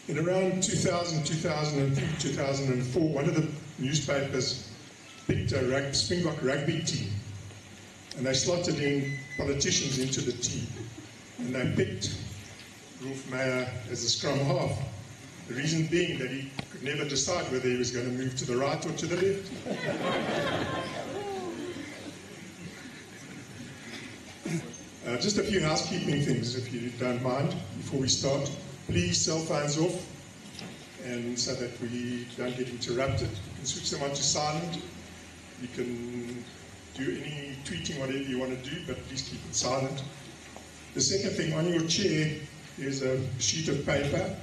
In around 2000, 2003, 2004, one of the newspapers picked a Springbok rugby team, and they slotted in politicians into the team, and they picked Rolf Meyer as a scrum half. The reason being that he could never decide whether he was going to move to the right or to the left. Just a few housekeeping things, if you don't mind, before we start. Please, cell phones off, and so that we don't get interrupted. You can switch them on to silent. You can do any tweeting, whatever you want to do, but please keep it silent. The second thing, on your chair is a sheet of paper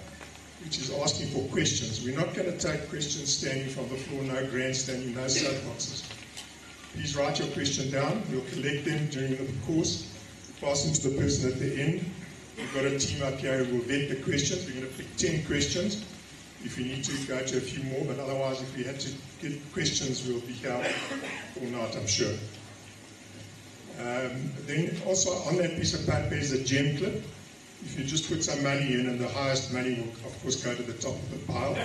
which is asking for questions. We're not going to take questions standing from the floor, no grandstanding, no soapboxes. Please write your question down. We'll collect them during the course, pass them to the person at the end. We've got a team up here who will vet the questions. We're going to pick 10 questions. If we need to, go to a few more, but otherwise, if we had to get questions, we'll be here all night, I'm sure. Then also on that piece of paper is a gem clip. If you just put some money in, and the highest money will, of course, go to the top of the pile.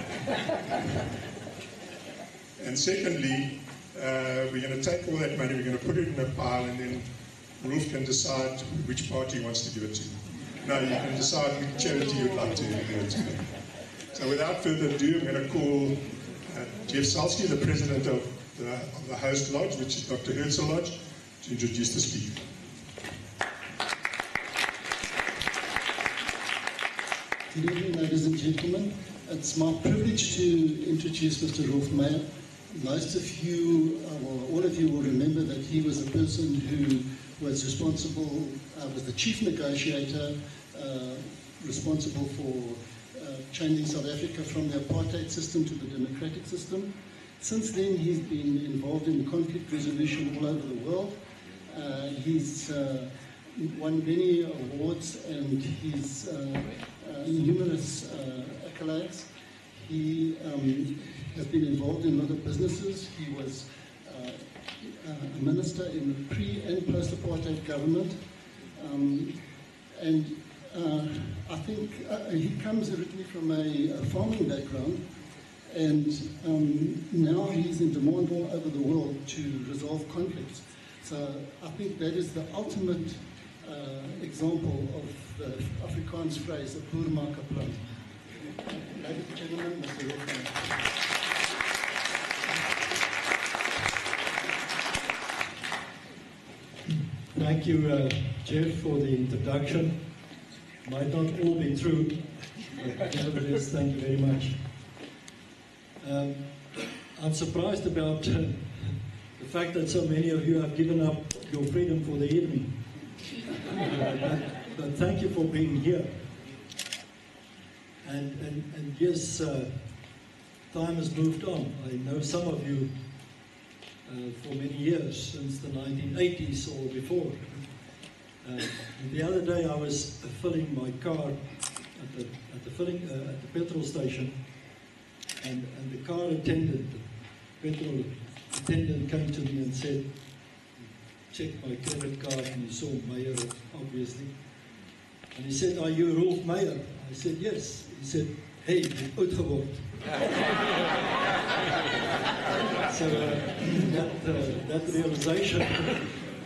And secondly, we're going to take all that money, we're going to put it in a pile, and then Rolf can decide which party he wants to give it to. No, you can decide which charity you'd like to give it to. So without further ado, I'm going to call Jeff Salsky, the president of the host lodge, which is Dr. Herzl Lodge, to introduce the speaker. Good evening, ladies and gentlemen. It's my privilege to introduce Mr. Rolf Meyer. Most of you, well, all of you will remember that he was the person who was responsible, was the chief negotiator, responsible for changing South Africa from the apartheid system to the democratic system. Since then, he's been involved in conflict resolution all over the world. He's won many awards, and he's numerous accolades. He has been involved in a lot of businesses. He was a minister in the pre- and post-apartheid government. I think he comes originally from a farming background, and now he's in demand all over the world to resolve conflicts. So I think that is the ultimate example of the Afrikaans phrase, a boer maak 'n plan. Ladies and gentlemen, Mr. Rolf Meyer. Thank you, Jeff, for the introduction. Might not all be true, but nevertheless, thank you very much. I'm surprised about the fact that so many of you have given up your freedom for the evening. But thank you for being here. And yes, time has moved on. I know some of you for many years, since the 1980s or before. The other day I was filling my car at the petrol station, and the car attendant, the petrol attendant came to me and said, checked my credit card, and he saw Meyer, obviously. And he said, "Are you Rolf Meyer?" I said, "Yes." He said, "Hey, you're oud geword." So that realization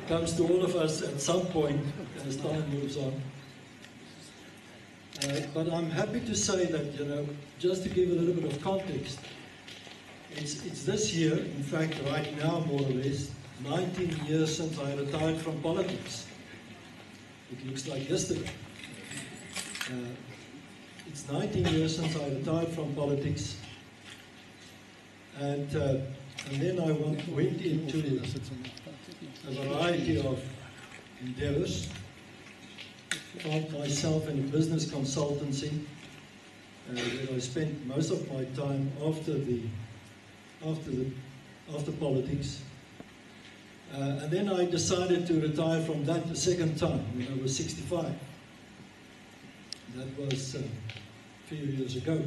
comes to all of us at some point as time moves on. But I'm happy to say that, just to give a little bit of context, it's this year, in fact, right now, more or less, 19 years since I retired from politics. It looks like yesterday. It's 19 years since I retired from politics, and then I went into a variety of endeavors. Found myself in a business consultancy, where I spent most of my time after politics. And then I decided to retire from that the second time when I was 65. That was a few years ago.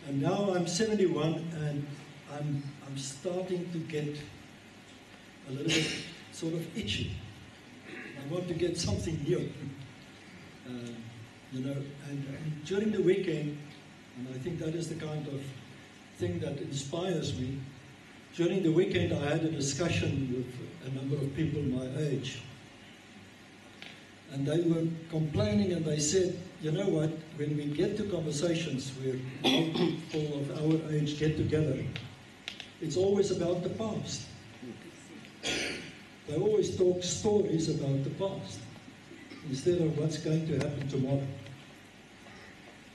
And now I'm 71, and I'm starting to get a little bit sort of itchy. I want to get something new. you know, and during the weekend, and I think that is the kind of thing that inspires me, during the weekend I had a discussion with a number of people my age. And they were complaining and they said, you know what, when we get to conversations where old people of our age get together, it's always about the past. They always talk stories about the past instead of what's going to happen tomorrow.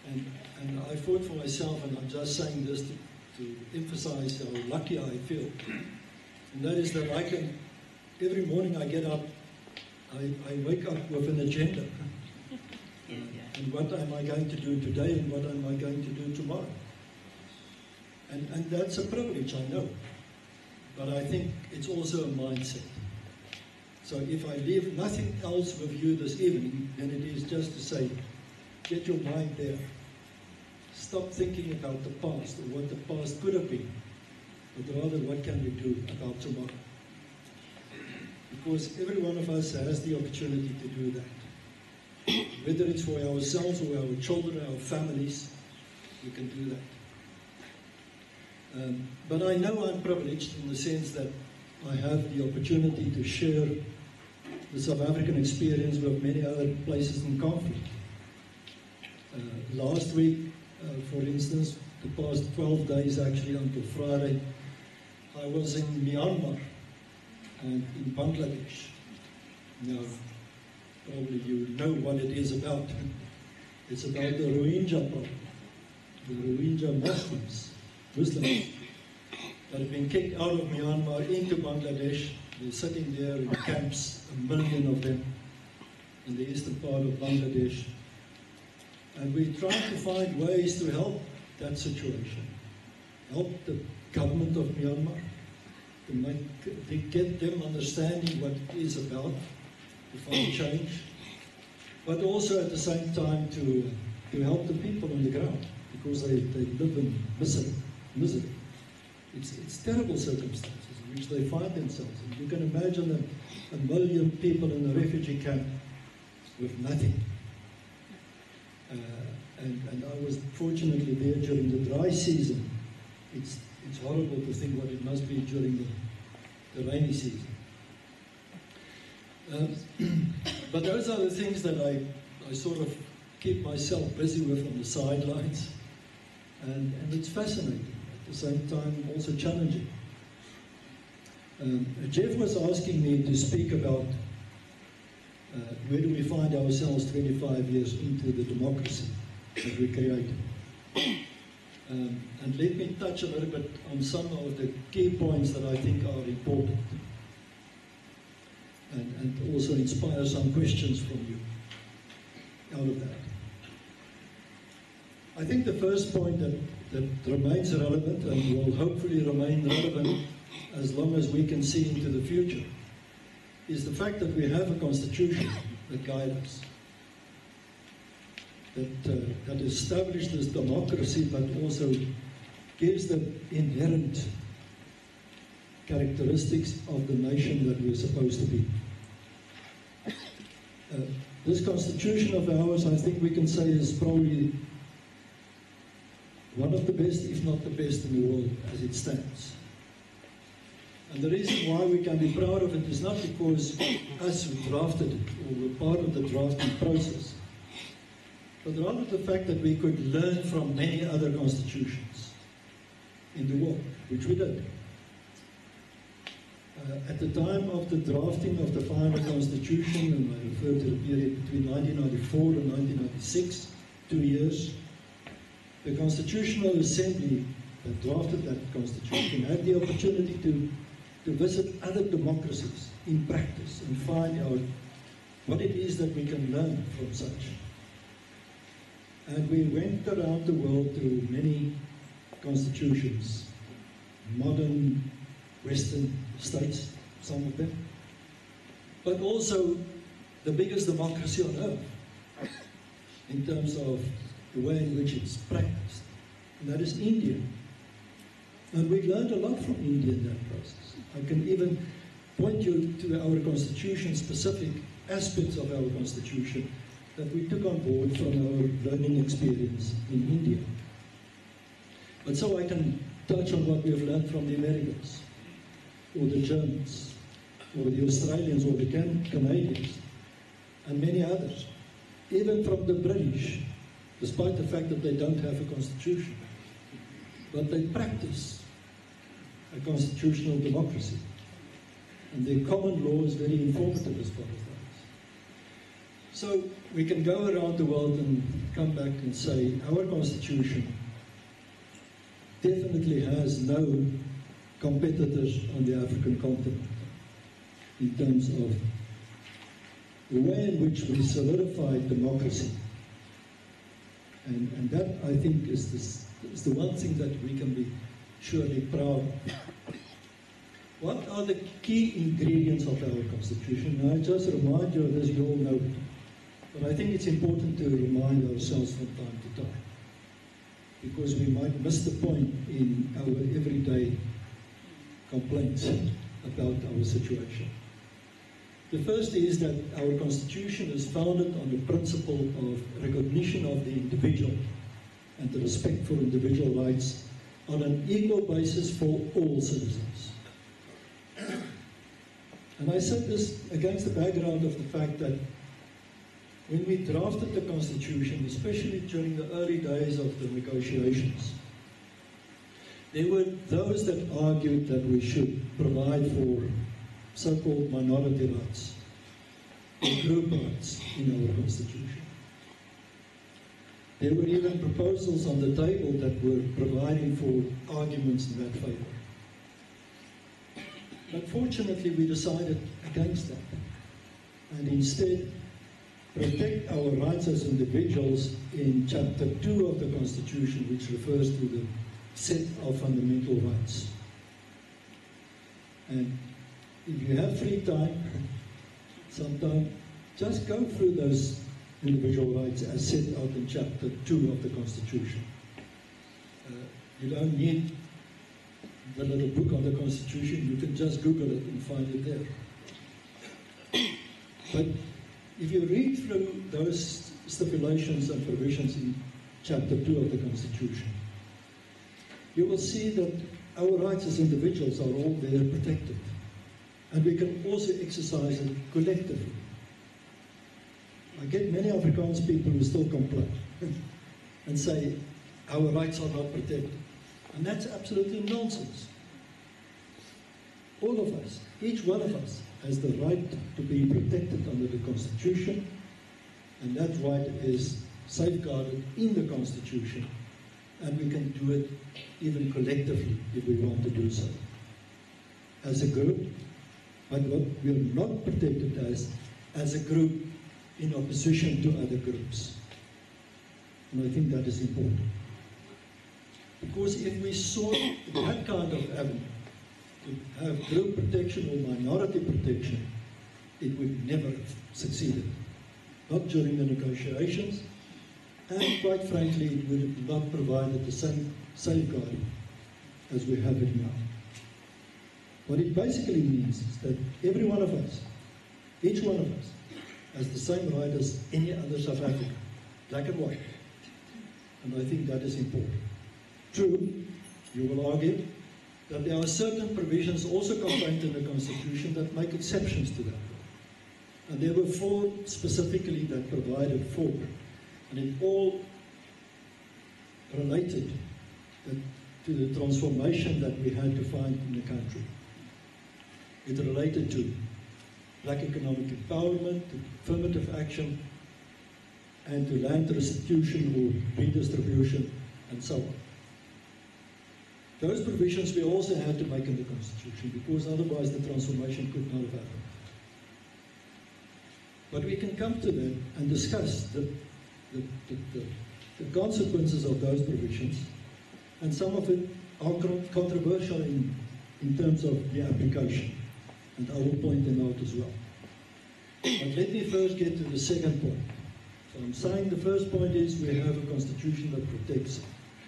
And I thought for myself, and I'm just saying this to emphasize how lucky I feel, and that is that I can, every morning I get up, I wake up with an agenda. And what am I going to do today and what am I going to do tomorrow? And that's a privilege, I know. But I think it's also a mindset. So if I leave nothing else with you this evening, then it is just to say, get your mind there. Stop thinking about the past or what the past could have been, but rather what can we do about tomorrow. Because every one of us has the opportunity to do that. Whether it's for ourselves or our children, our families, we can do that. But I know I'm privileged in the sense that I have the opportunity to share the South African experience with many other places in conflict. Last week, for instance, the past 12 days actually until Friday, I was in Myanmar and in Bangladesh. Now, probably you know what it is about. It's about the Rohingya problem. The Rohingya Muslims that have been kicked out of Myanmar into Bangladesh. They're sitting there in camps, 1 million of them, in the eastern part of Bangladesh. And we try to find ways to help that situation. Help the government of Myanmar to get them understanding what it is about, to find change, but also at the same time to help the people on the ground, because they live in misery. It's terrible circumstances in which they find themselves. And you can imagine 1 million people in a refugee camp with nothing. And I was fortunately there during the dry season. It's horrible to think what it must be during the rainy season. But those are the things that I sort of keep myself busy with on the sidelines. And it's fascinating, at the same time also challenging. Jeff was asking me to speak about where do we find ourselves 25 years into the democracy that we created. And let me touch a little bit on some of the key points that I think are important, and also inspire some questions from you out of that. I think the first point that remains relevant and will hopefully remain relevant as long as we can see into the future is the fact that we have a constitution that guides us, that establishes democracy but also gives the inherent characteristics of the nation that we're supposed to be. This constitution of ours, I think we can say, is probably one of the best, if not the best in the world as it stands. And the reason why we can be proud of it is not because us who drafted it or were part of the drafting process, but rather the fact that we could learn from many other constitutions in the world, which we did. At the time of the drafting of the final constitution, and I refer to the period between 1994 and 1996, 2 years, the Constitutional Assembly that drafted that constitution had the opportunity to visit other democracies in practice and find out what it is that we can learn from such. And we went around the world to many constitutions, modern Western states, some of them, but also the biggest democracy on earth in terms of the way in which it's practiced, and that is India. And we learned a lot from India in that process. I can even point you to our constitution, specific aspects of our constitution, that we took on board from our learning experience in India. But so I can touch on what we have learned from the Americans, or the Germans, or the Australians, or the Canadians, and many others, even from the British, despite the fact that they don't have a constitution. But they practice a constitutional democracy. And their common law is very informative as far as that is. So we can go around the world and come back and say our constitution definitely has no competitors on the African continent in terms of the way in which we solidified democracy. And that, I think, is the one thing that we can be surely proud of. What are the key ingredients of our Constitution? Now, I just remind you of this, you all know it. But I think it's important to remind ourselves from time to time, because we might miss the point in our everyday complaints about our situation. The first is that our Constitution is founded on the principle of recognition of the individual and the respect for individual rights on an equal basis for all citizens. And I said this against the background of the fact that when we drafted the Constitution, especially during the early days of the negotiations, there were those that argued that we should provide for so-called minority rights, or group rights in our Constitution. There were even proposals on the table that were providing for arguments in that favor. But fortunately, we decided against that, and instead protect our rights as individuals in Chapter 2 of the Constitution, which refers to the set of fundamental rights. And if you have free time, sometime, just go through those individual rights as set out in Chapter 2 of the Constitution. You don't need the little book on the Constitution, you can just Google it and find it there. But if you read through those stipulations and provisions in Chapter 2 of the Constitution, you will see that our rights as individuals are all there protected. And we can also exercise it collectively. I get many Afrikaans people who still complain and say, our rights are not protected. And that's absolutely nonsense. All of us, each one of us, has the right to be protected under the Constitution, and that right is safeguarded in the Constitution, and we can do it even collectively if we want to do so. As a group, but what we are not protected as a group in opposition to other groups. And I think that is important. Because if we sought that kind of avenue, to have group protection or minority protection, it would never have succeeded. Not during the negotiations, and quite frankly, it would have not provided the same safeguarding as we have it now. What it basically means is that every one of us, each one of us, has the same right as any other South African, black and white. And I think that is important. True, you will argue that there are certain provisions also contained in the Constitution that make exceptions to that. And there were 4 specifically that provided for, and it all related to the transformation that we had to find in the country. It related to black economic empowerment, to affirmative action, and to land restitution or redistribution, and so on. Those provisions we also had to make in the Constitution, because otherwise the transformation could not have happened. But we can come to that and discuss the consequences of those provisions, and some of it are controversial in terms of the application, and I will point them out as well. But let me first get to the second point. So I'm saying the first point is we have a Constitution that protects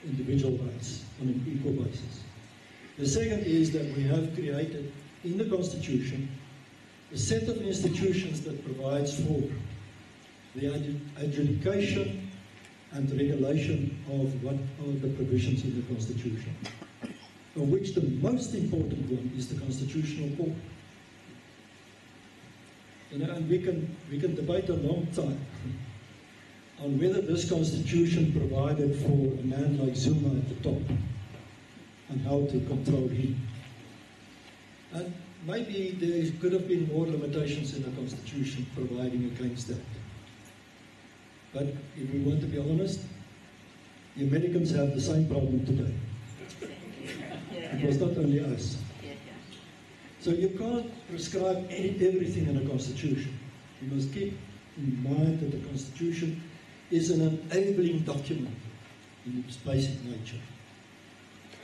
individual rights on an equal basis. The second is that we have created in the Constitution a set of institutions that provides for the adjudication and regulation of what are the provisions in the Constitution, of which the most important one is the Constitutional Court. You know, and we can debate a long time on whether this Constitution provided for a man like Zuma at the top and how to control him. And maybe there could have been more limitations in the Constitution providing against that. But if we want to be honest, the Americans have the same problem today. It was not only us. So you can't prescribe everything in a Constitution. You must keep in mind that the Constitution is an enabling document in its basic nature.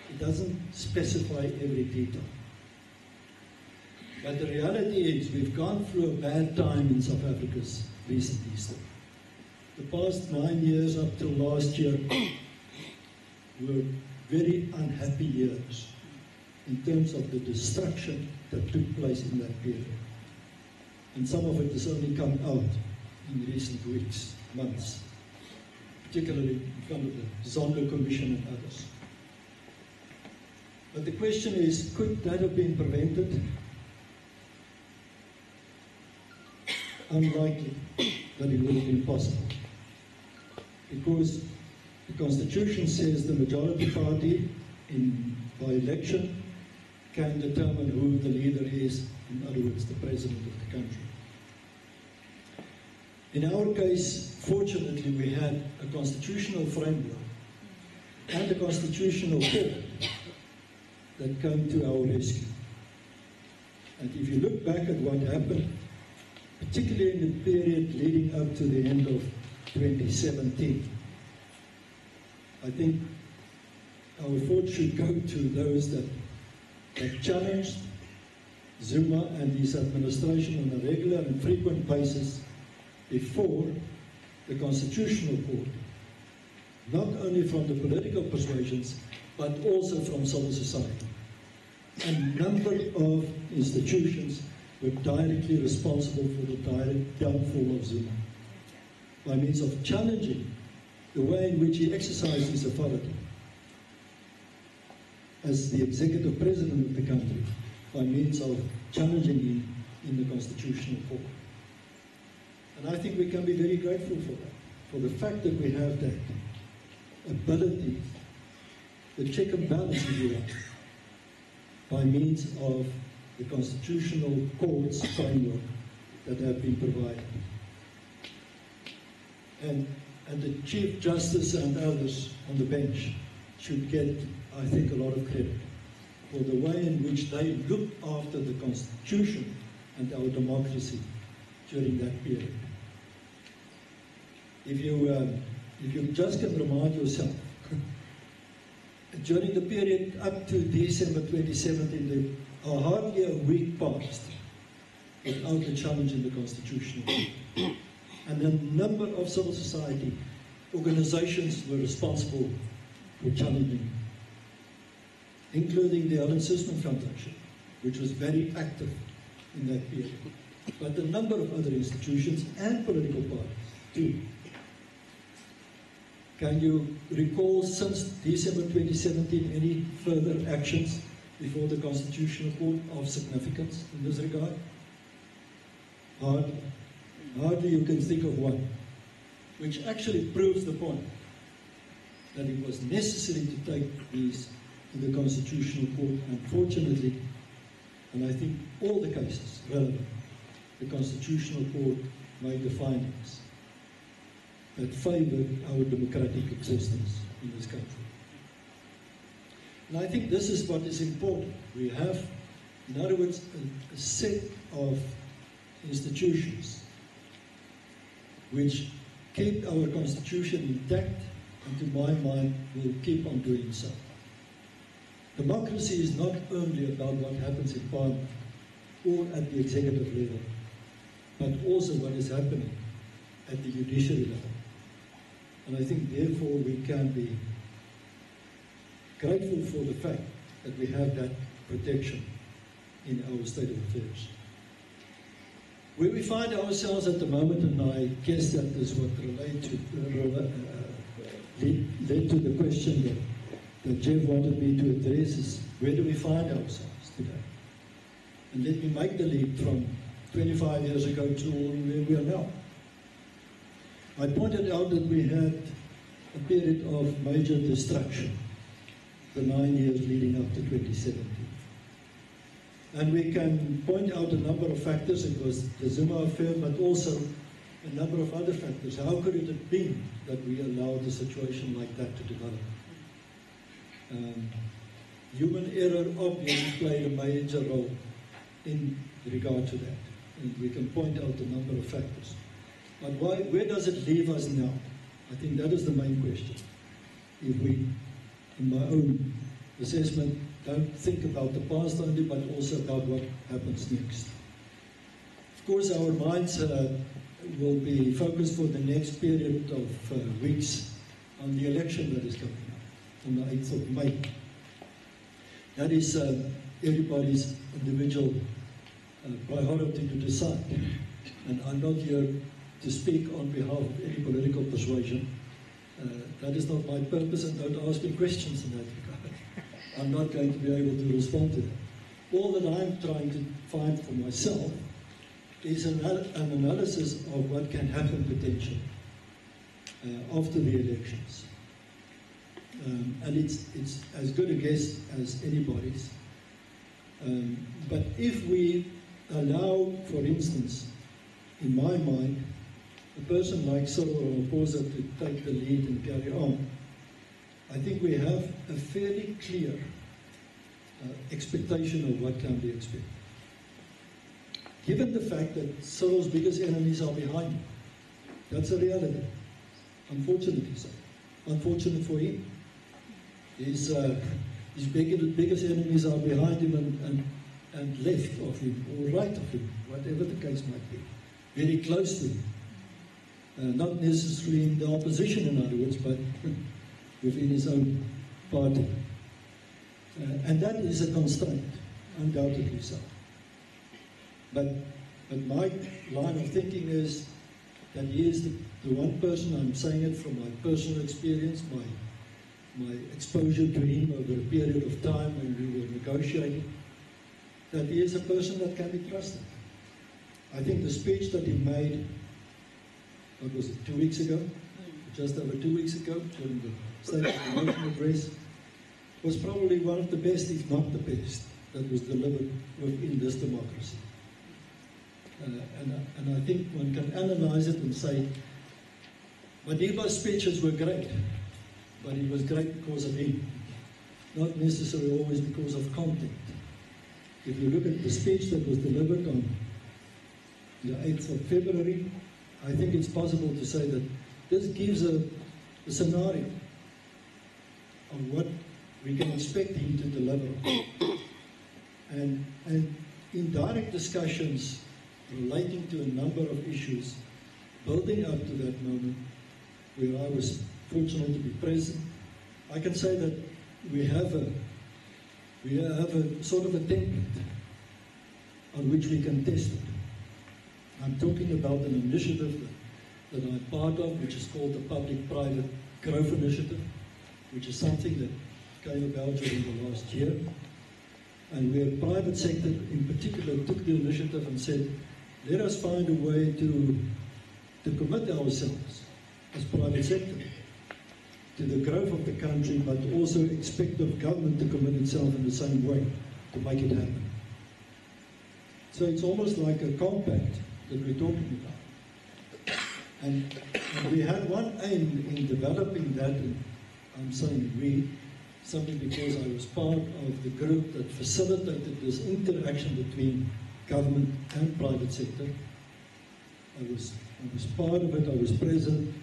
It doesn't specify every detail. But the reality is we've gone through a bad time in South Africa's recent history. The past 9 years up till last year were very unhappy years in terms of the destruction that took place in that period. And some of it has only come out in recent weeks, months, particularly in front of the Zondo Commission and others. But the question is, could that have been prevented? Unlikely that it would have been possible. Because the Constitution says the majority party by election can determine who the leader is, in other words, the president of the country. In our case, fortunately, we had a constitutional framework and a constitutional court that came to our rescue. And if you look back at what happened, particularly in the period leading up to the end of 2017, I think our thoughts should go to those that challenged Zuma and his administration on a regular and frequent basis before the Constitutional Court, not only from the political persuasions, but also from civil society. A number of institutions were directly responsible for the direct downfall of Zuma by means of challenging the way in which he exercised his authority as the executive president of the country, by means of challenging him in the Constitutional Court. And I think we can be very grateful for that, for the fact that we have that ability, the check and balance, if you like, by means of the Constitutional Court's framework that have been provided. And the Chief Justice and others on the bench should get, I think, a lot of credit for the way in which they looked after the Constitution and our democracy during that period. If you just can remind yourself, during the period up to December 2017, hardly a week passed without a challenge in the Constitution. And a number of civil society organizations were responsible for challenging, including the Alan Sisman Foundation, which was very active in that period. But a number of other institutions and political parties too. Can you recall since December 2017 any further actions before the Constitutional Court of significance in this regard? Hardly you can think of one, which actually proves the point that it was necessary to take these to the Constitutional Court. Unfortunately, and I think all the cases relevant, the Constitutional Court made the findings that favored our democratic existence in this country. And I think this is what is important. We have, in other words, a set of institutions which keep our Constitution intact, and to my mind will keep on doing so. Democracy is not only about what happens in Parliament or at the executive level, but also what is happening at the judiciary level. And I think therefore we can be grateful for the fact that we have that protection in our state of affairs. Where we find ourselves at the moment, and I guess that is what led to the question that Jeff wanted me to address, is where do we find ourselves today? And let me make the leap from 25 years ago to where we are now. I pointed out that we had a period of major destruction, the 9 years leading up to 2017. And we can point out a number of factors. It was the Zuma affair, but also a number of other factors. How could it have been that we allowed a situation like that to develop? Human error obviously played a major role in regard to that. And we can point out a number of factors. But where does it leave us now? I think that is the main question. If we, in my own assessment, don't think about the past only, but also about what happens next. Of course, our minds will be focused for the next period of weeks on the election that is coming up, on the 8th of May. That is everybody's individual priority to decide. And I'm not here to speak on behalf of any political persuasion. That is not my purpose, and don't ask me questions in that regard. I'm not going to be able to respond to that. All that I'm trying to find for myself is an analysis of what can happen potentially after the elections. And it's as good a guess as anybody's. But if we allow, for instance, in my mind, a person like Cyril Ramaphosa to take the lead and carry on, I think we have a fairly clear expectation of what can be expected. Given the fact that Cyril's biggest enemies are behind him, that's a reality, unfortunately so. Unfortunate for him. His biggest enemies are behind him and left of him, or right of him, whatever the case might be. Very close to him. Not necessarily in the opposition, in other words, but within his own party. And that is a constraint, undoubtedly so. But my line of thinking is that he is the one person, I'm saying it from my personal experience, my exposure to him over a period of time when we were negotiating, that he is a person that can be trusted. I think the speech that he made, what was it, 2 weeks ago? Just over 2 weeks ago, during the State of the Nation address, was probably one of the best, if not the best, that was delivered within this democracy. And I think one can analyze it and say, Madiba's speeches were great, but it was great because of him, not necessarily always because of content. If you look at the speech that was delivered on the 8th of February, I think it's possible to say that this gives a scenario of what we can expect him to deliver on. And in direct discussions relating to a number of issues, building up to that moment, where I was fortunate to be present, I can say that we have a sort of a template on which we can test it. I'm talking about an initiative that I'm part of, which is called the Public-Private Growth Initiative, which is something that came about during the last year, and where the private sector in particular took the initiative and said, let us find a way to commit ourselves as private sector to the growth of the country, but also expect the government to commit itself in the same way to make it happen. So it's almost like a compact that we're talking about. And we had one aim in developing that, and I'm saying we, simply because I was part of the group that facilitated this interaction between government and private sector. I was part of it, I was present,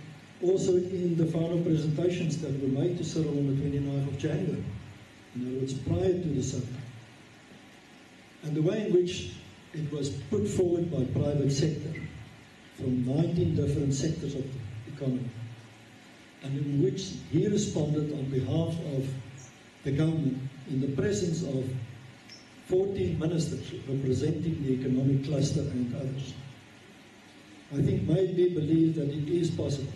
also in the final presentations that were made to Cyril on the 29th of January. In other words, prior to the summit. And the way in which it was put forward by private sector from 19 different sectors of the economy, and in which he responded on behalf of the government in the presence of 14 ministers representing the economic cluster and others. I think made me believe that it is possible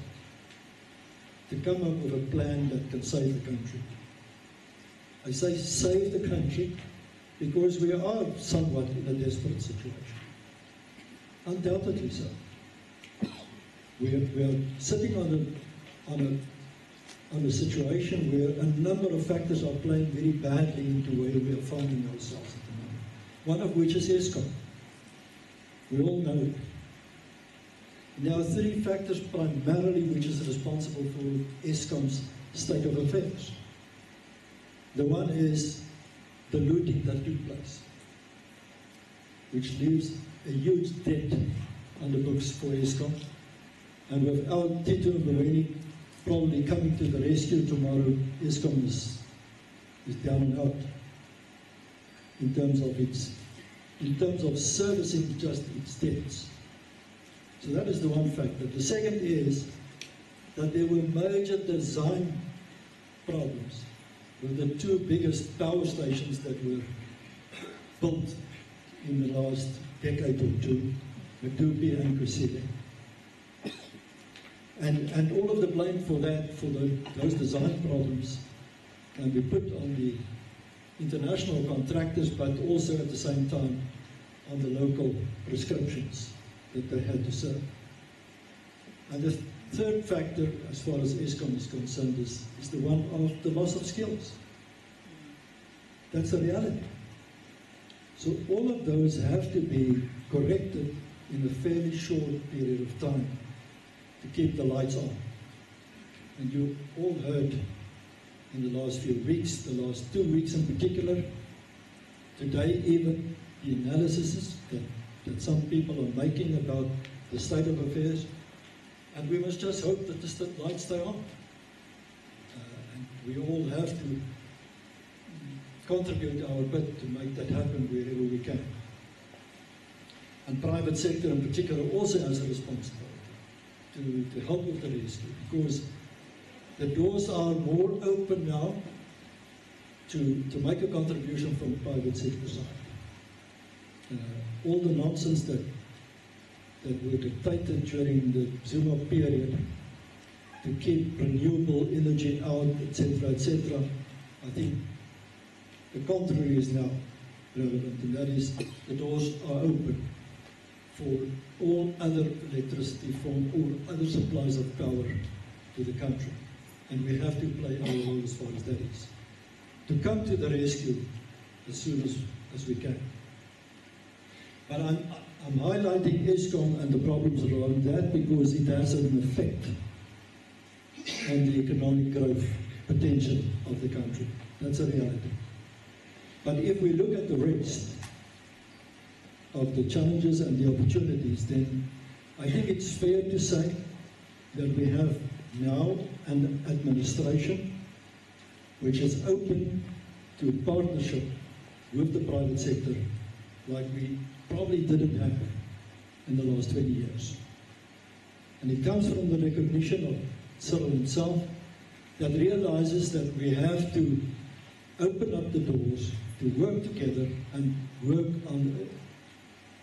to come up with a plan that can save the country. I say save the country because we are somewhat in a desperate situation. Undoubtedly so. We are sitting on a situation where a number of factors are playing very badly into where we are finding ourselves at the moment. One of which is Eskom. We all know it. There are three factors primarily which is responsible for Eskom's state of affairs. The one is the looting that took place, which leaves a huge debt on the books for Eskom. And without Tito Mboweni probably coming to the rescue tomorrow, Eskom is down and out in terms of servicing just its debts. So that is the one factor. The second is that there were major design problems with the two biggest power stations that were built in the last decade or two, Medupi and Kusile. And all of the blame for that, for those design problems, can be put on the international contractors, but also at the same time on the local prescriptions that they had to serve. And the third factor, as far as Eskom is concerned, is the one of the loss of skills. That's the reality. So all of those have to be corrected in a fairly short period of time to keep the lights on. And you all heard in the last few weeks, the last 2 weeks in particular, today even, the analysis that some people are making about the state of affairs, and we must just hope that the lights stay on. And we all have to contribute our bit to make that happen wherever we can. And private sector in particular also has a responsibility to help with the rescue, because the doors are more open now to make a contribution from the private sector side. All the nonsense that were dictated during the Zuma period to keep renewable energy out, etc., I think the contrary is now relevant, and that is the doors are open for all other electricity from all other supplies of power to the country. And we have to play our role as far as that is, to come to the rescue as soon as we can. But I'm highlighting Eskom and the problems around that because it has an effect on the economic growth potential of the country. That's a reality. But if we look at the rest of the challenges and the opportunities, then I think it's fair to say that we have now an administration which is open to partnership with the private sector like we probably didn't have in the last 20 years. And it comes from the recognition of Cyril himself that realizes that we have to open up the doors to work together and work on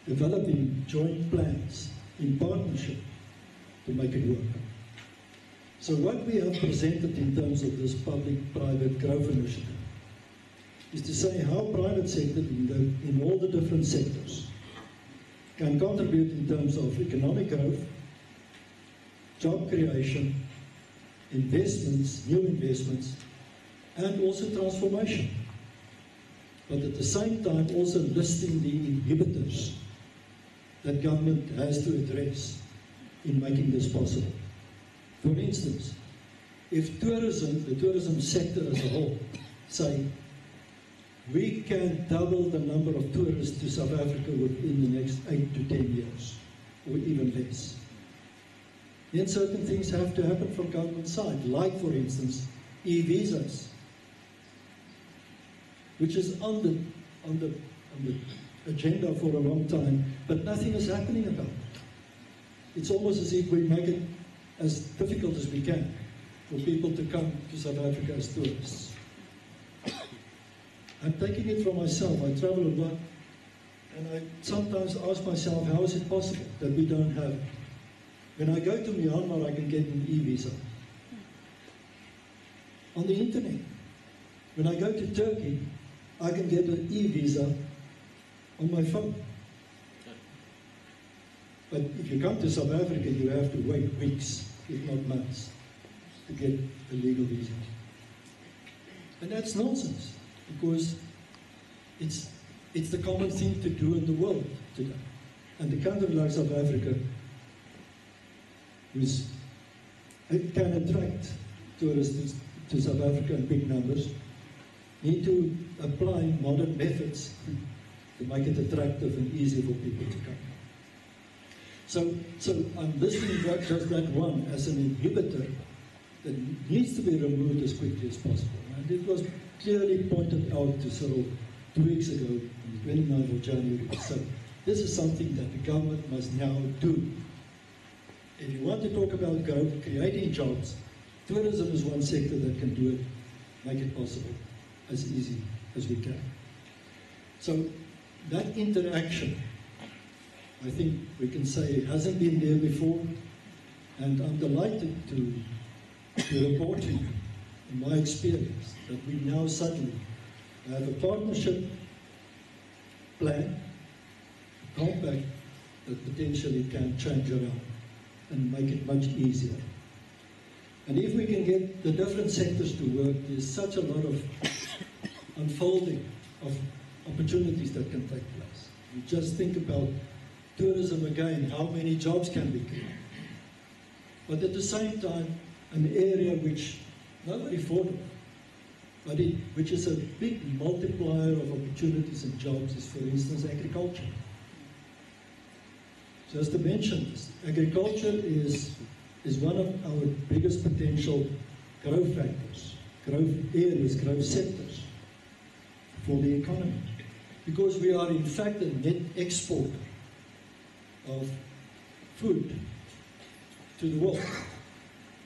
developing joint plans in partnership to make it work. So what we have presented in terms of this public-private growth initiative is to say how private sector in all the different sectors can contribute in terms of economic growth, job creation, investments, new investments, and also transformation. But at the same time also listing the inhibitors that government has to address in making this possible. For instance, if tourism, the tourism sector as a whole, say, we can double the number of tourists to South Africa within the next 8 to 10 years, or even less, then certain things have to happen from government side, like, for instance, e-visas, which is on the agenda for a long time, but nothing is happening about it. It's almost as if we make it as difficult as we can for people to come to South Africa as tourists. I'm taking it for myself. I travel a lot, and I sometimes ask myself, how is it possible that we don't have When I go to Myanmar, I can get an e-visa. On the internet. When I go to Turkey, I can get an e-visa on my phone. But if you come to South Africa, you have to wait weeks, if not months, to get a legal visa. And that's nonsense, because it's the common thing to do in the world today. And the country like South Africa, it can attract tourists to South Africa in big numbers, need to apply modern methods to make it attractive and easy for people to come. So I'm listing just that one as an inhibitor that needs to be removed as quickly as possible. And it was clearly pointed out to Cyril 2 weeks ago, on the 29th of January. So this is something that the government must now do. If you want to talk about growth, creating jobs, tourism is one sector that can do it, make it possible, as easy as we can. So that interaction, I think we can say, hasn't been there before, and I'm delighted to report to you, in my experience, that we now suddenly have a partnership plan, a compact that potentially can change around and make it much easier. And if we can get the different sectors to work, there's such a lot of unfolding of opportunities that can take place. You just think about tourism again, how many jobs can be created? But at the same time, an area which nobody thought of, but which is a big multiplier of opportunities and jobs is, for instance, agriculture. Just to mention this, agriculture is one of our biggest potential growth factors, growth areas, growth sectors for the economy. Because we are in fact a net exporter of food to the world.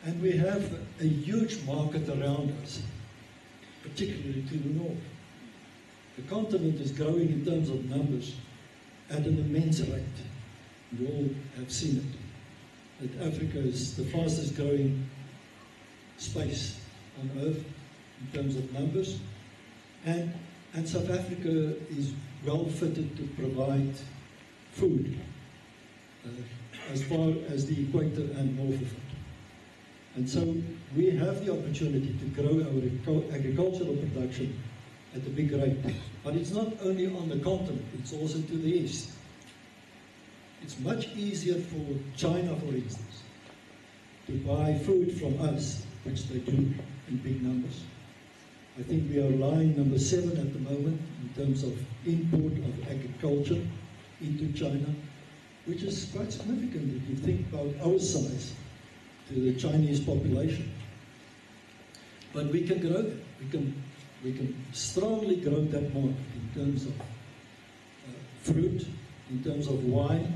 And we have a huge market around us, particularly to the north. The continent is growing in terms of numbers at an immense rate. You all have seen it. That Africa is the fastest growing space on earth in terms of numbers. And South Africa is well fitted to provide food as far as the equator and north of it. And so we have the opportunity to grow our agricultural production at a big rate. But it's not only on the continent, it's also to the east. It's much easier for China, for instance, to buy food from us, which they do in big numbers. I think we are lying number 7 at the moment in terms of import of agriculture into China, which is quite significant if you think about our size to the Chinese population. But we can grow that. We can strongly grow that market in terms of fruit, in terms of wine,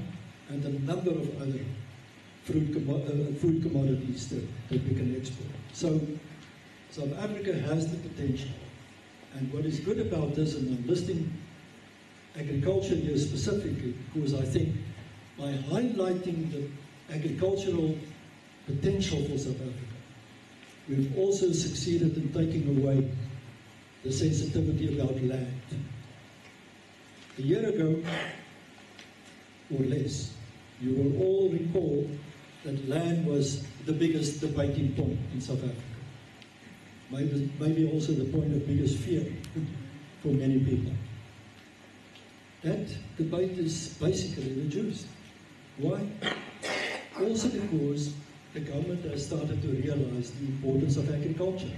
and a number of other food commodities that we can export. So South Africa has the potential. And what is good about this, and I'm listing agriculture here specifically, because I think by highlighting the agricultural potential for South Africa, we've also succeeded in taking away the sensitivity about land. A year ago, or less, you will all recall that land was the biggest debating point in South Africa. Maybe also the point of biggest fear for many people. That debate is basically reduced. Why? Also because the government has started to realize the importance of agriculture.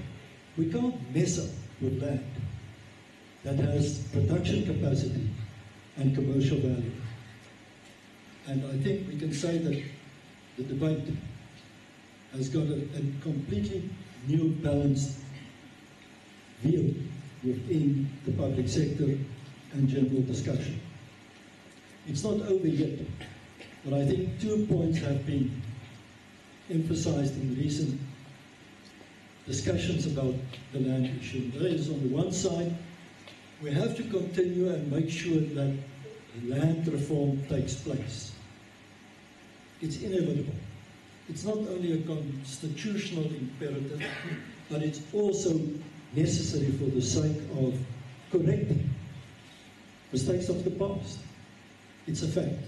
We can't mess up with land that has production capacity and commercial value. And I think we can say that the debate has got a completely new balanced view within the public sector and general discussion. It's not over yet, but I think 2 points have been emphasized in recent discussions about the land issue. There is, on the one side, we have to continue and make sure that land reform takes place. It's inevitable. It's not only a constitutional imperative, but it's also necessary for the sake of correcting mistakes of the past. It's a fact.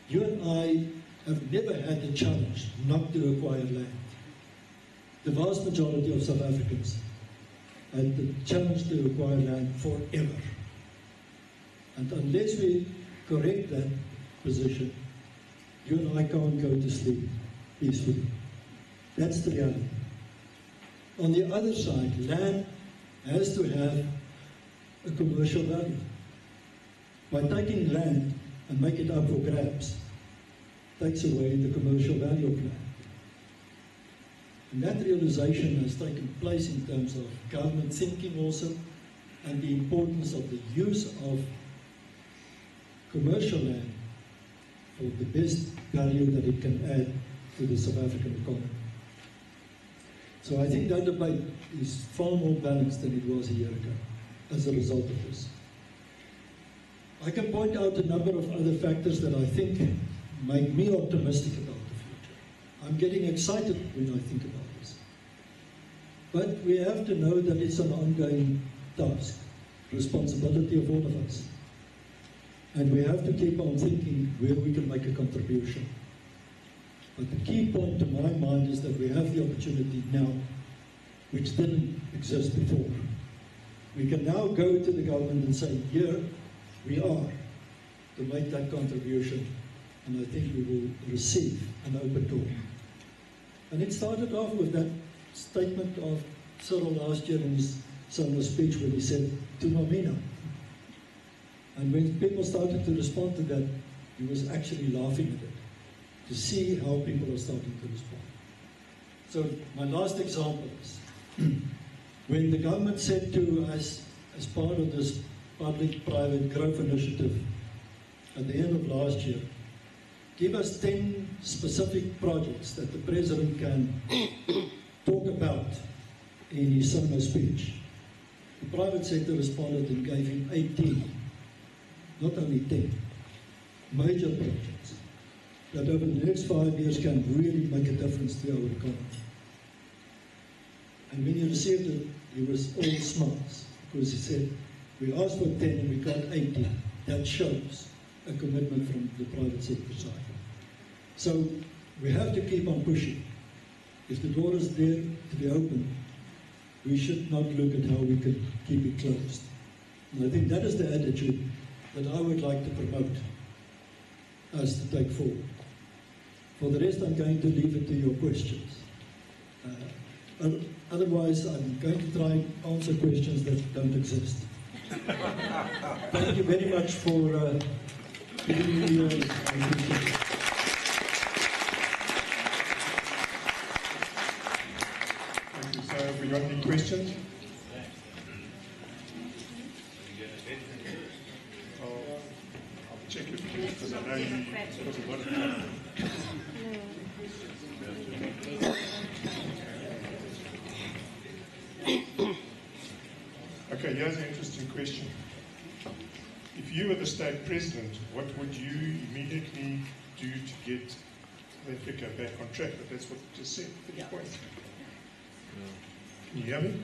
You and I have never had the challenge not to acquire land. The vast majority of South Africans had the challenge to acquire land forever. And unless we correct that position, you and I can't go to sleep peacefully. That's the reality. On the other side, land has to have a commercial value. By taking land and make it up for grabs, takes away the commercial value of land. And that realization has taken place in terms of government thinking also, and the importance of the use of commercial land for the best value that it can add to the South African economy. So I think that debate is far more balanced than it was a year ago as a result of this. I can point out a number of other factors that I think make me optimistic about the future. I'm getting excited when I think about this. But we have to know that it's an ongoing task, responsibility of all of us. And we have to keep on thinking where we can make a contribution. But the key point to my mind is that we have the opportunity now, which didn't exist before. We can now go to the government and say, here we are, to make that contribution, and I think we will receive an open door. And it started off with that statement of Cyril last year in his summer speech when he said, Tumamina. And when people started to respond to that, he was actually laughing at it, to see how people are starting to respond. So my last example is, when the government said to us, as part of this public-private growth initiative at the end of last year, give us 10 specific projects that the President can talk about in his summer speech. The private sector responded and gave him 18, not only 10, major projects that over the next 5 years can really make a difference to our economy. And when he received it, he was all smiles, because he said, we asked for 10 and we got 18. That shows a commitment from the private sector side. So we have to keep on pushing. If the door is there to be open, we should not look at how we can keep it closed. And I think that is the attitude that I would like to promote us to take forward. For the rest, I'm going to leave it to your questions. Otherwise, I'm going to try and answer questions that don't exist. Thank you very much for giving me your attention. Thank you. So have we got any questions? I'll check it because I know you've got a lot of time. Okay, here's an interesting question. If you were the state president, what would you immediately do to get Africa back on track? But that's what you just said. Finish point. Can you hear me?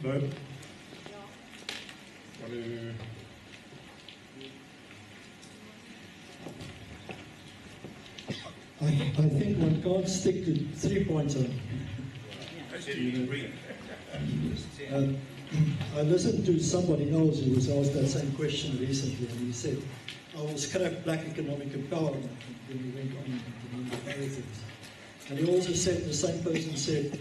No? Want to... I think one can't stick to 3 points on. I listened to somebody else who was asked that same question recently, and he said, I will scrap black economic empowerment, and then he went on to a number of other things. And he also said, the same person said,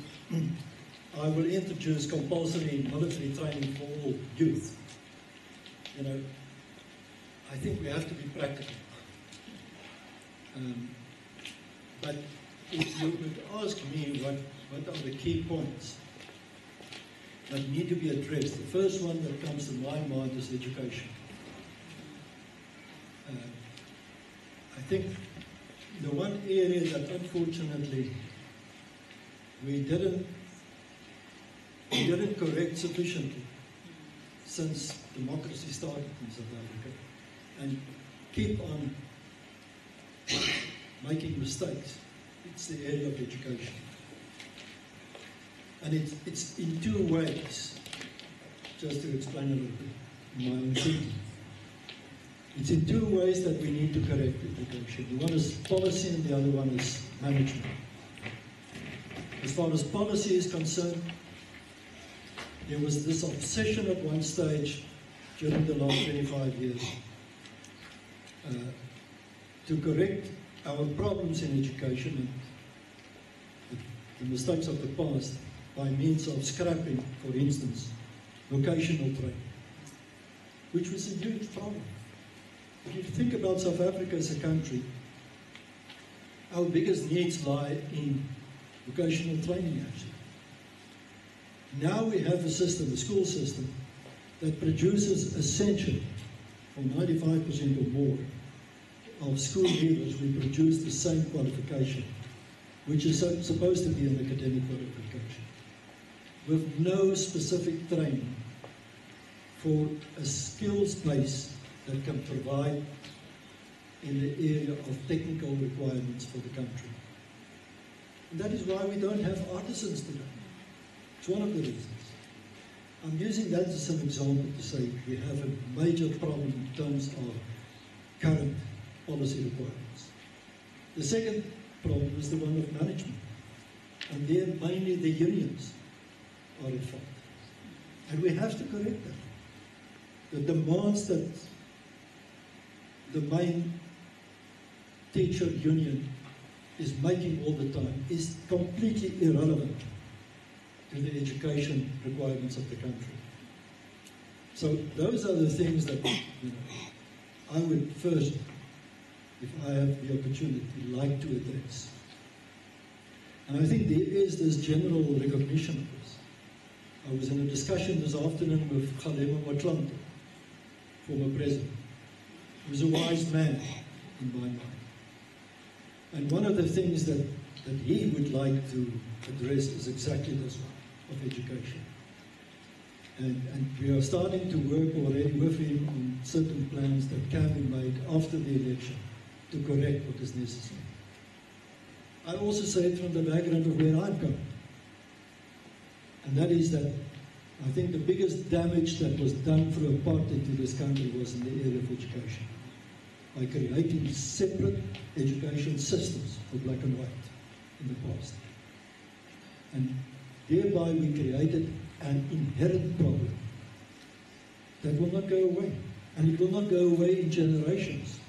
I will introduce compulsory military training for all youth. You know, I think we have to be practical. But if you would ask me what are the key points that need to be addressed, the first one that comes to my mind is education. I think the one area that unfortunately we didn't correct sufficiently since democracy started in South Africa, and keep on making mistakes, It's the area of education. And it's in two ways, just to explain a little bit my own thinking. It's in two ways that we need to correct education. One is policy and the other one is management. As far as policy is concerned, there was this obsession at one stage during the last 25 years to correct our problems in education and the mistakes of the past by means of scrapping, for instance, vocational training, which was a huge problem. If you think about South Africa as a country, our biggest needs lie in vocational training, actually. Now we have a system, a school system, that produces essentially, for 95% or more of school leavers, we produce the same qualification, which is supposed to be an academic qualification, with no specific training for a skills base that can provide in the area of technical requirements for the country. And that is why we don't have artisans today. It's one of the reasons. I'm using that as an example to say we have a major problem in terms of current policy requirements. The second problem is the one of management. And there mainly the unions are at fault. And we have to correct that. The demands that the main teacher union is making all the time is completely irrelevant to the education requirements of the country. So those are the things that I would first, if I have the opportunity, like to address. And I think there is this general recognition of this. I was in a discussion this afternoon with Kgalema Motlanthe, former president. He was a wise man in my mind. And one of the things that he would like to address is exactly this one, of education. And we are starting to work already with him on certain plans that can be made after the election to correct what is necessary. I also say it from the background of where I'm coming. And that is that I think the biggest damage that was done through apartheid to this country was in the area of education, by creating separate education systems for black and white in the past. And thereby we created an inherent problem that will not go away. And it will not go away in generations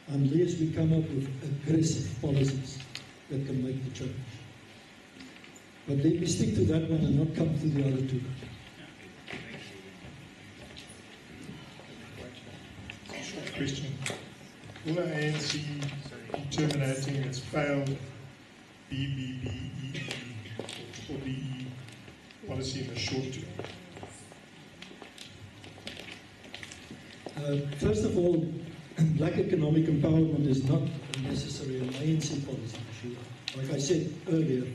unless we come up with aggressive policies that can make the change. But let me stick to that one and not come to the other two. Short question. Will the ANC be terminating its failed BBBEE or BE policy in the short term? First of all, black economic empowerment is not necessarily an ANC policy issue. Like I said earlier,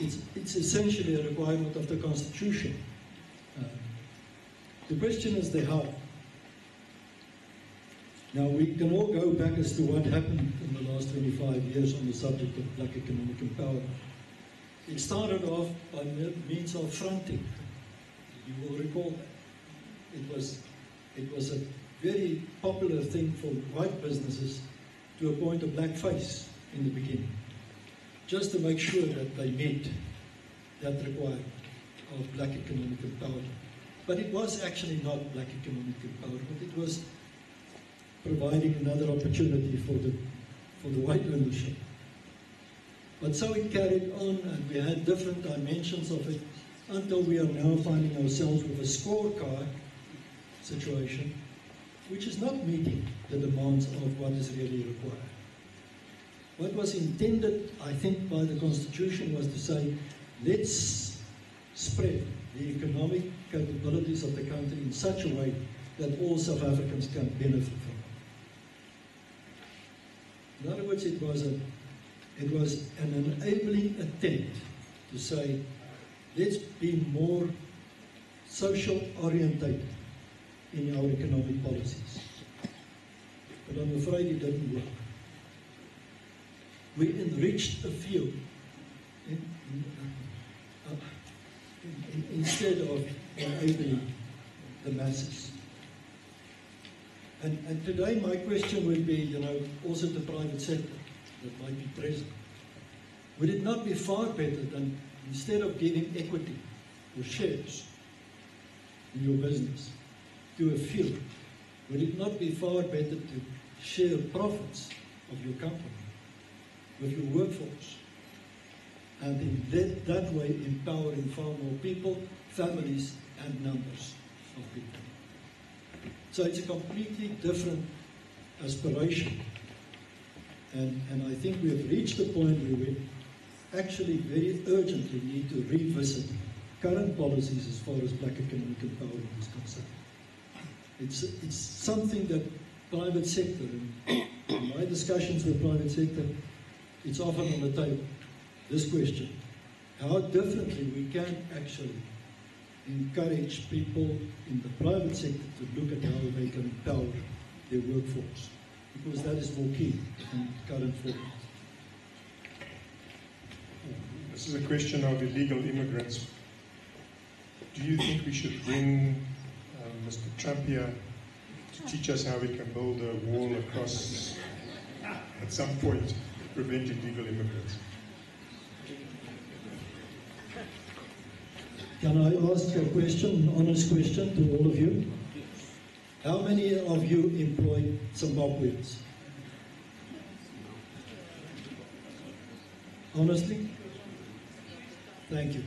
it's essentially a requirement of the Constitution. The question is the how. Now, we can all go back as to what happened in the last 25 years on the subject of black economic empowerment. It started off by means of fronting. You will recall that. It was a very popular thing for white businesses to appoint a black face in the beginning, just to make sure that they meet that requirement of black economic empowerment. But it was actually not black economic empowerment. It was providing another opportunity for the white ownership. But so it carried on, and we had different dimensions of it until we are now finding ourselves with a scorecard situation, which is not meeting the demands of what is really required. What was intended, I think, by the Constitution was to say, let's spread the economic capabilities of the country in such a way that all South Africans can benefit from it. In other words, it was an enabling attempt to say, let's be more social orientated in our economic policies. But I'm afraid it didn't work. we enriched a few instead of enabling the masses. And today my question would be, also the private sector that might be present. Would it not be far better than, instead of giving equity or shares in your business to a few, would it not be far better to share profits of your company with your workforce? And in that way empowering far more people, families, and numbers of people. So it's a completely different aspiration. And I think we have reached the point where we actually very urgently need to revisit current policies as far as black economic empowerment is concerned. It's something that private sector, and in my discussions with private sector, it's often on the table, this question. How differently we can actually encourage people in the private sector to look at how they can empower their workforce, because that is more key in current format. This is a question of illegal immigrants. Do you think we should bring Mr. Trump here to teach us how we can build a wall across, at some point, prevent illegal immigrants? Can I ask a question, an honest question to all of you? How many of you employ Zimbabweans? Honestly? Thank you.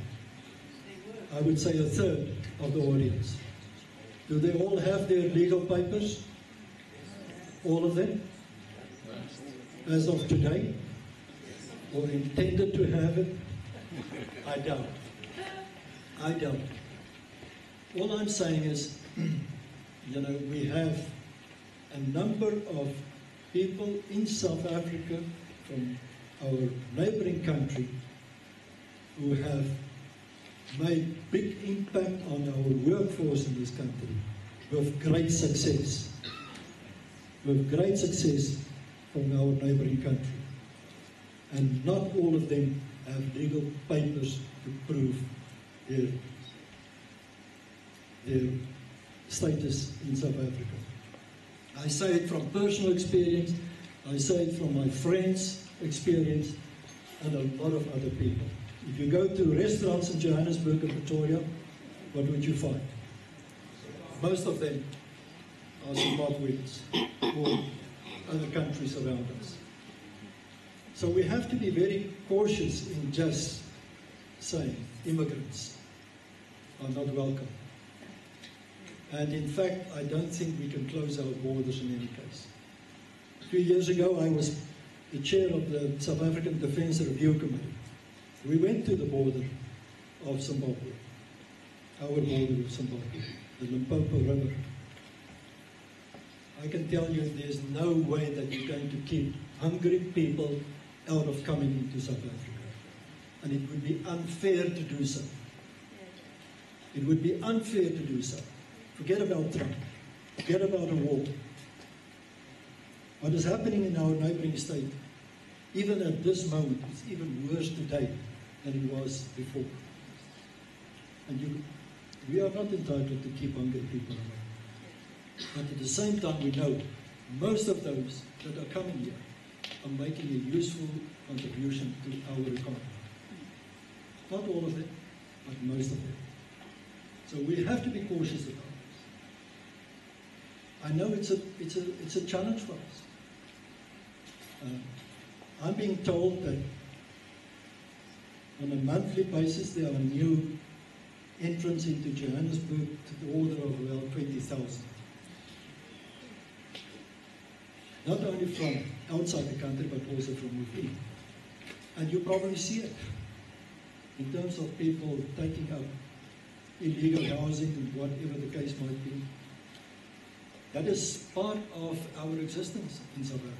I would say a third of the audience. Do they all have their legal papers? All of them? As of today? Or intended to have it? I doubt. I doubt. All I'm saying is, we have a number of people in South Africa from our neighboring country who have made big impact on our workforce in this country with great success. With great success from our neighboring country. And not all of them have legal papers to prove their status in South Africa. I say it from personal experience, I say it from my friends' experience, and a lot of other people. If you go to restaurants in Johannesburg and Pretoria, what would you find? Most of them are Zimbabweans or other countries around us. So we have to be very cautious in just saying immigrants are not welcome. And in fact, I don't think we can close our borders in any case. A few years ago, I was the chair of the South African Defence Review Committee. We went to the border of Zimbabwe, our border of Zimbabwe, the Limpopo River. I can tell you there's no way that you're going to keep hungry people out of coming into South Africa. And it would be unfair to do so. It would be unfair to do so. Forget about Trump. Forget about a war. What is happening in our neighboring state, even at this moment, is even worse today than it was before. And we are not entitled to keep hungry people away. But at the same time, we know most of those that are coming here are making a useful contribution to our economy. Not all of them, but most of them. So we have to be cautious about this. I know it's a challenge for us. I'm being told that on a monthly basis there are new entrants into Johannesburg to the order of about 20,000. Not only from outside the country, but also from within. And you probably see it in terms of people taking up illegal housing and whatever the case might be. That is part of our existence in South Africa.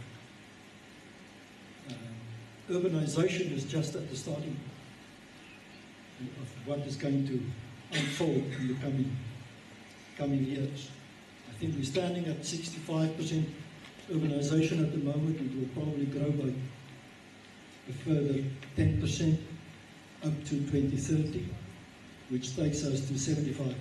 Urbanization is just at the starting point of what is going to unfold in the coming years. I think we're standing at 65% urbanization at the moment, and will probably grow by a further 10% up to 2030, which takes us to 75%.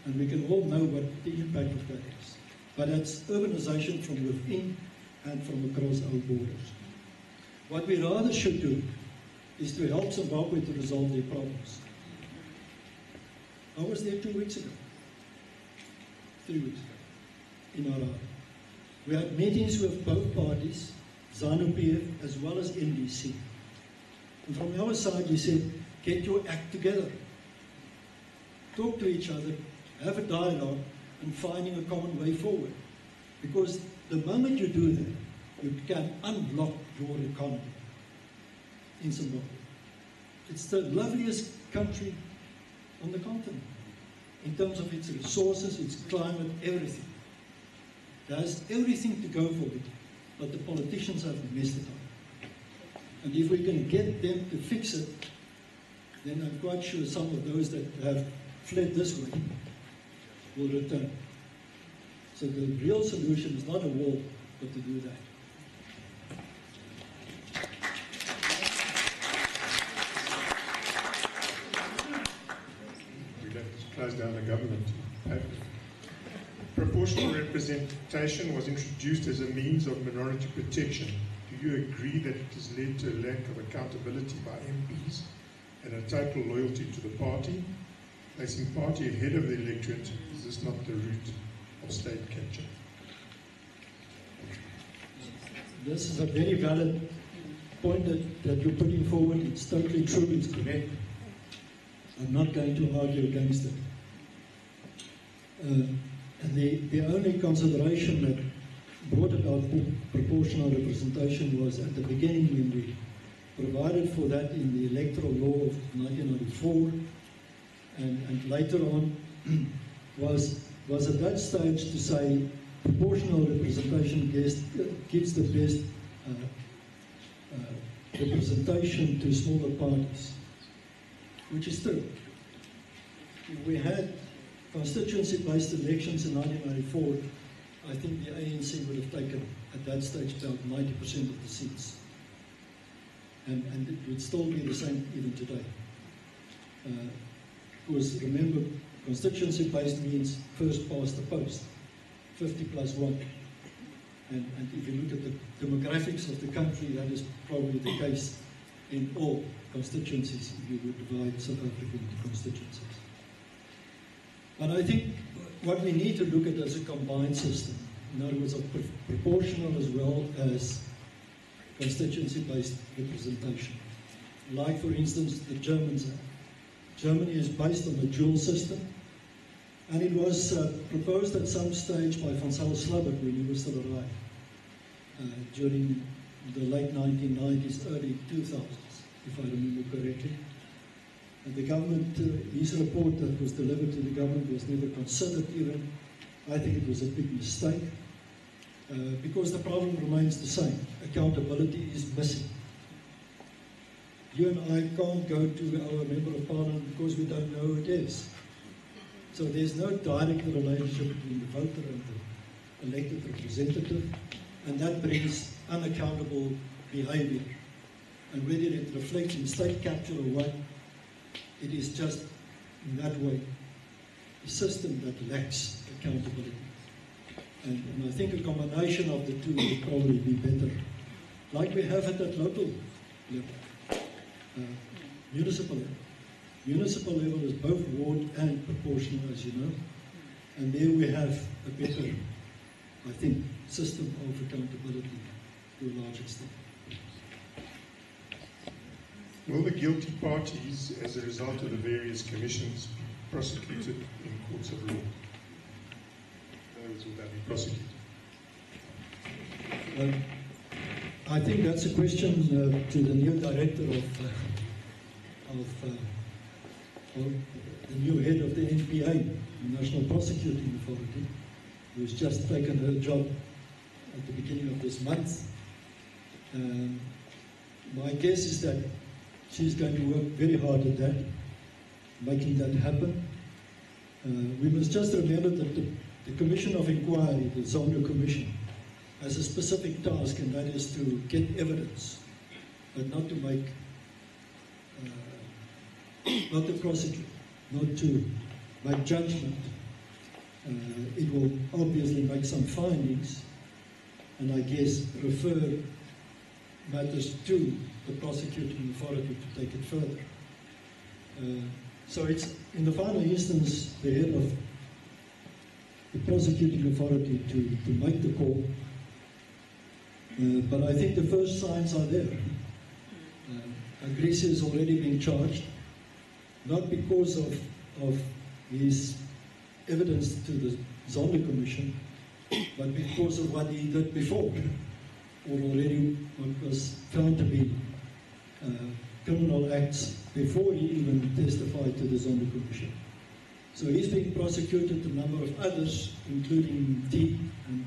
And we can all know what the impact of that is. But that's urbanization from within and from across our borders. What we rather should do is to help Zimbabwe to resolve their problems. I was there 2 weeks ago, 3 weeks ago, in Harare. We had meetings with both parties, ZANU-PF as well as NDC. And from our side, we said, get your act together. Talk to each other, have a dialogue, and finding a common way forward. Because the moment you do that, you can unlock your economy in Zimbabwe. It's the loveliest country on the continent in terms of its resources, its climate, everything. It has everything to go for it, but the politicians have messed it up. And if we can get them to fix it, then I'm quite sure some of those that have fled this way will return. So the real solution is not a wall, but to do that. We'd have to close down the government. Proportional representation was introduced as a means of minority protection. Do you agree that it has led to a lack of accountability by MPs and a total loyalty to the party? Placing party ahead of the electorate, is this not the root of state capture? This is a very valid point that you're putting forward. It's totally true, it's correct. I'm not going to argue against it. And the only consideration that brought about proportional representation was at the beginning when we provided for that in the electoral law of 1994, and later on was at that stage to say proportional representation gives the best representation to smaller parties, which is true. If we had constituency-based elections in 1994, I think the ANC would have taken, at that stage, about 90% of the seats. And it would still be the same even today. Because remember, constituency-based means first past the post, 50 plus 1. And if you look at the demographics of the country, that is probably the case in all constituencies if you would divide South Africa into constituencies. But I think what we need to look at is a combined system. In other words, proportional as well as constituency-based representation. Like, for instance, the Germans have. Germany is based on the dual system, and it was proposed at some stage by Van Zyl Slabbert when he was still alive, during the late 1990s, early 2000s, if I remember correctly. And the government, his report that was delivered to the government was never considered even. I think it was a big mistake, because the problem remains the same. Accountability is missing. You and I can't go to our Member of Parliament because we don't know who it is. So there's no direct relationship between the voter and the elected representative, and that brings unaccountable behavior. And whether it reflects in state capture or what, it is just in that way a system that lacks accountability. And I think a combination of the two would probably be better, like we have it at local level. Municipal level. Municipal level is both ward and proportional, as you know, and there we have a better, I think, system of accountability to a large extent. Will the guilty parties, as a result of the various commissions, be prosecuted in courts of law? In other words, will they be prosecuted? I think that's a question to the new director the new head of the NPA, the National Prosecuting Authority, who's just taken her job at the beginning of this month. My guess is that she's going to work very hard at that, making that happen. We must just remember that the Commission of Inquiry, the Zondo Commission, has a specific task, and that is to get evidence but not to make, not to prosecute, not to make judgment. It will obviously make some findings, and I guess refer matters to the prosecuting authority to take it further. So it's, in the final instance, the head of the prosecuting authority to make the call. But I think the first signs are there. Agresi has already been charged, not because of his evidence to the Zondo Commission, but because of what he did before, or already what was found to be criminal acts before he even testified to the Zondo Commission. So he's being prosecuted, a number of others, including T and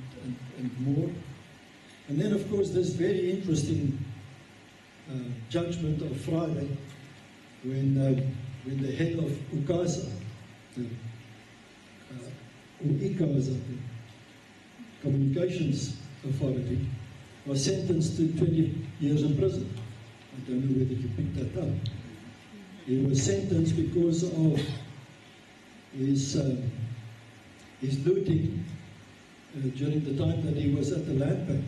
more. And then, of course, this very interesting judgment of Friday, when the head of UCASA, or ICASA, the Communications Authority, was sentenced to 20 years in prison. I don't know whether you picked that up. He was sentenced because of his looting during the time that he was at the Land Bank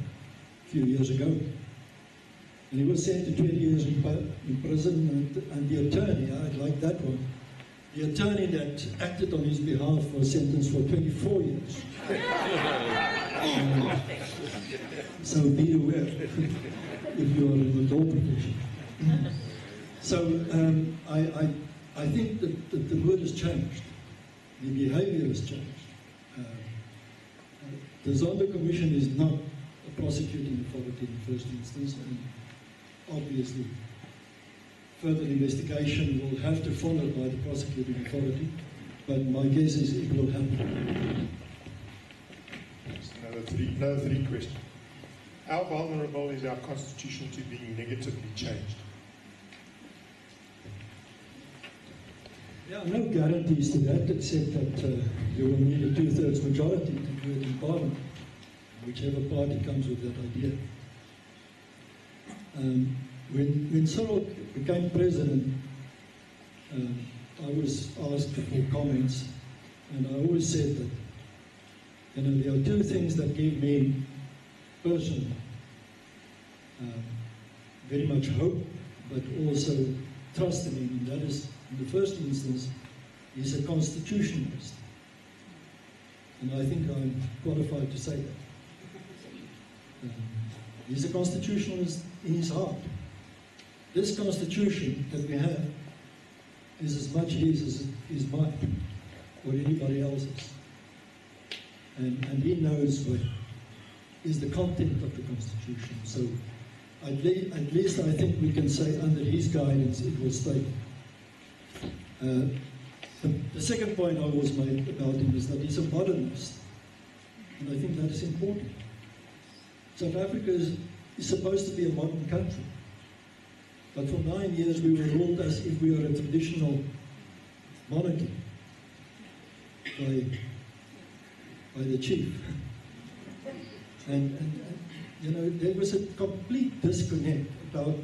a few years ago. And he was sent to 20 years in prison, and the attorney, I like that one, the attorney that acted on his behalf was sentenced for 24 years. So be aware if you are in the law profession. So I think that the mood has changed. The behavior has changed. The Zondo Commission is not a prosecuting authority in the first instance, and obviously further investigation will have to follow by the prosecuting authority, but my guess is it will happen. Another three questions. How vulnerable is our constitution to being negatively changed? Yeah, no guarantees to that, except that you will need a 2/3 majority to do it in Parliament, whichever party comes with that idea. When Cyril became president, I was asked for comments, and I always said that, you know, there are two things that give me personally very much hope, but also trust in him, and that is, in the first instance, he's a constitutionalist. And I think I'm qualified to say that. He's a constitutionalist in his heart. This constitution that we have is as much his as it is mine, or anybody else's. And he knows what is the content of the constitution. So at least I think we can say under his guidance it will stay. The second point I always made about him is that he's a modernist, and I think that is important. South Africa is supposed to be a modern country, but for 9 years we were ruled as if we were a traditional monarchy by the chief. And you know, there was a complete disconnect about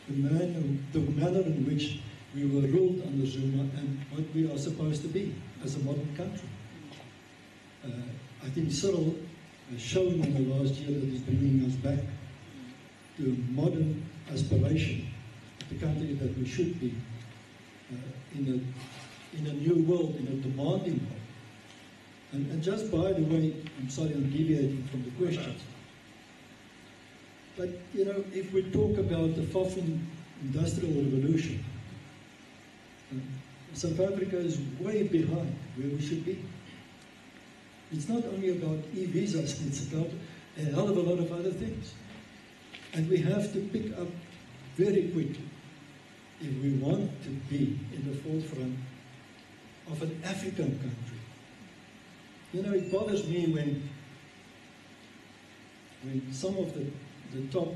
the manner in which we were ruled under Zuma and what we are supposed to be as a modern country. I think Cyril has shown in the last year that he's bringing us back to a modern aspiration, the country that we should be in a new world, in a demanding world. And just by the way, I'm sorry I'm deviating from the questions, but you know, if we talk about the fourth industrial revolution, South Africa is way behind where we should be. It's not only about e-visas, it's about a hell of a lot of other things. And we have to pick up very quickly if we want to be in the forefront of an African country. You know, it bothers me when some of the top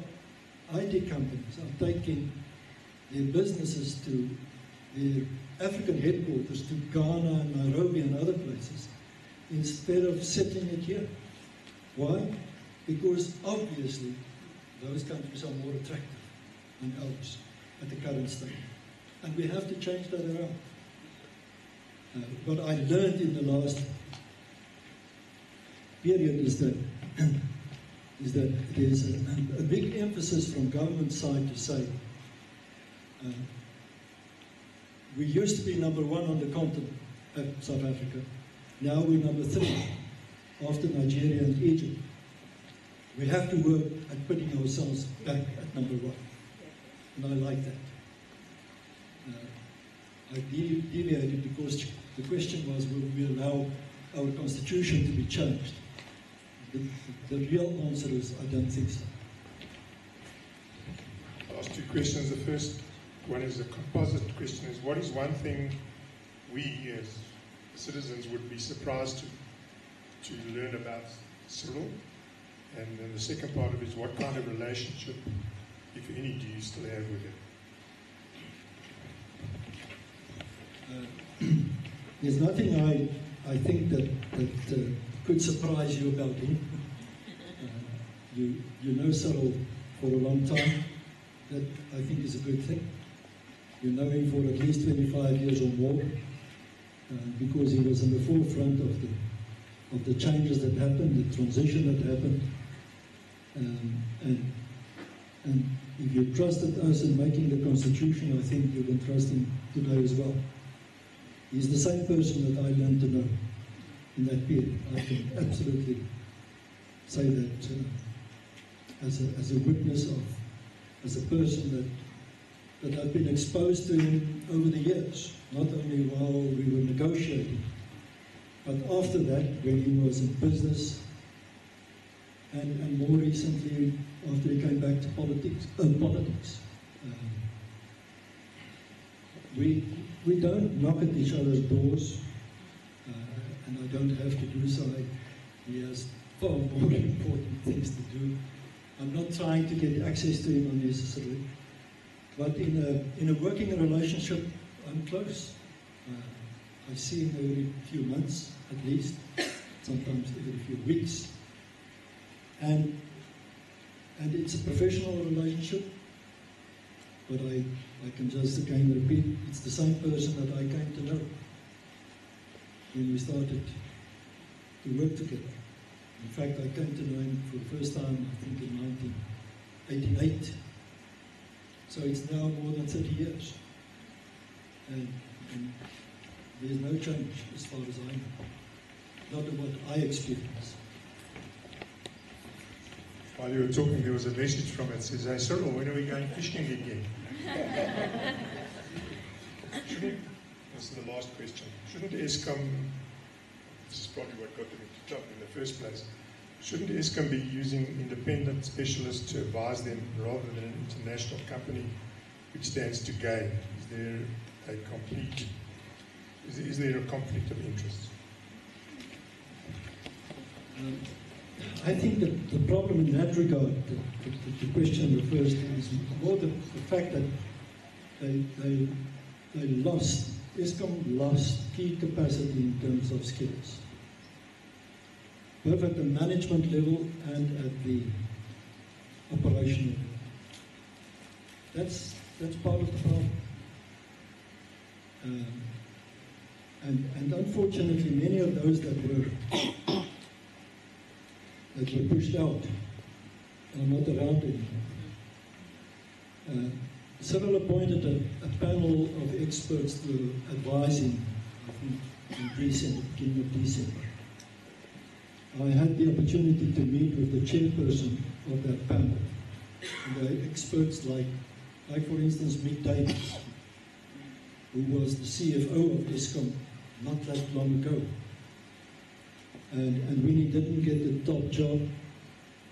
IT companies are taking their businesses to their African headquarters, to Ghana, Nairobi and other places, instead of settling it here. Why? Because obviously those countries are more attractive. and ours at the current state. And we have to change that around. What I learned in the last period is that there's a big emphasis from government side to say, we used to be number 1 on the continent, South Africa. Now we're number 3, after Nigeria and Egypt. We have to work at putting ourselves back at number 1. And I like that. I deviated because the question was, will we allow our constitution to be changed? The real answer is, I don't think so. I'll ask 2 questions. The first one is a composite question, is what is one thing we as citizens would be surprised to learn about Cyril? And then the second part of it is what kind of relationship, if any, do you still have with him? There's nothing I think that could surprise you about him. You know Cyril for a long time. That I think is a good thing. You know him for at least 25 years or more, because he was in the forefront of the changes that happened, the transition that happened. And if you trusted us in making the Constitution, I think you can trust him today as well. He's the same person that I learned to know in that period. I can absolutely say that as a witness of, as a person that I've been exposed to him over the years, not only while we were negotiating, but after that, when he was in business, and more recently, after he came back to politics. We don't knock at each other's doors, and I don't have to do so. He has far more important things to do. I'm not trying to get access to him unnecessarily, but in a working relationship, I'm close. I see him every few months, at least, sometimes every few weeks. And it's a professional relationship, but I can just again repeat, it's the same person that I came to know when we started to work together. In fact, I came to know him for the first time, I think, in 1988. So it's now more than 30 years. And there's no change as far as I know. Not what I experience. While you were talking, there was a message from it that says, "Hey Cyril, when are we going fishing again?" This is the last question. Shouldn't Eskom, this is probably what got them into trouble in the first place, shouldn't Eskom be using independent specialists to advise them rather than an international company which stands to gain? Is there a conflict of interest? I think that the problem in that regard, the question refers to, is more the fact that Eskom lost key capacity in terms of skills, both at the management level and at the operational level. That's part of the problem. And unfortunately, many of those that were pushed out are not around anymore. Cyril appointed a panel of experts to advise him, I think, in December, beginning of December. I had the opportunity to meet with the chairperson of that panel. And the experts like for instance, Mick Davies, who was the CFO of Eskom not that long ago. And when he didn't get the top job,